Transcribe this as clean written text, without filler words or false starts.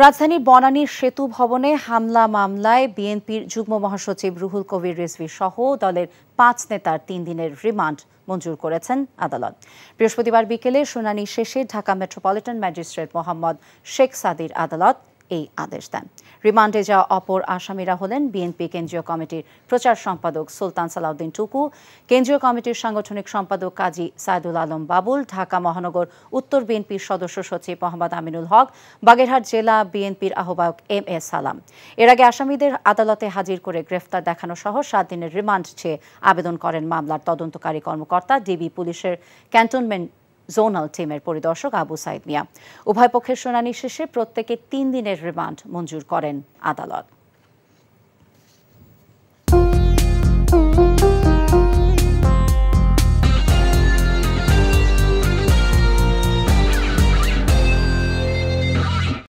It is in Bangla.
রাজধানীর বনানীর সেতু ভবনে হামলা মামলায় বিএনপির যুগ্ম মহাসচিব রুহুল কবির রিজভী সহ দলের ৫ নেতার ৩ দিনের রিমান্ড মঞ্জুর করেছেন আদালত। বৃহস্পতিবার বিকেলে শুনানি শেষে ঢাকা মেট্রোপলিটন ম্যাজিস্ট্রেট মোহাম্মদ শেখ সাদির আদালত এই আদেশ দেন। রিমান্ডে যাওয়া অপর আসামিরা হলেন বিএনপি কেন্দ্রীয় কমিটির প্রচার সম্পাদক সুলতান সালাউদ্দিন টুকু, কেন্দ্রীয় কমিটির সাংগঠনিক সম্পাদক কাজী সাইদুল আলম বাবুল, ঢাকা মহানগর উত্তর বিএনপির সদস্য সচিব মোহাম্মদ আমিনুল হক, বাগেরহাট জেলা বিএনপির আহ্বায়ক এম এ সালাম। এর আগে আসামিদের আদালতে হাজির করে গ্রেফতার দেখানো সহ 7 দিনের রিমান্ড চেয়ে আবেদন করেন মামলার তদন্তকারী কর্মকর্তা ডিবি পুলিশের ক্যান্টনমেন্ট জোনাল টিমের পরিদর্শক আবু সাইদ মিয়া। উভয় পক্ষের শুনানি শেষে প্রত্যেকে 3 দিনের রিমান্ড মঞ্জুর করেন আদালত।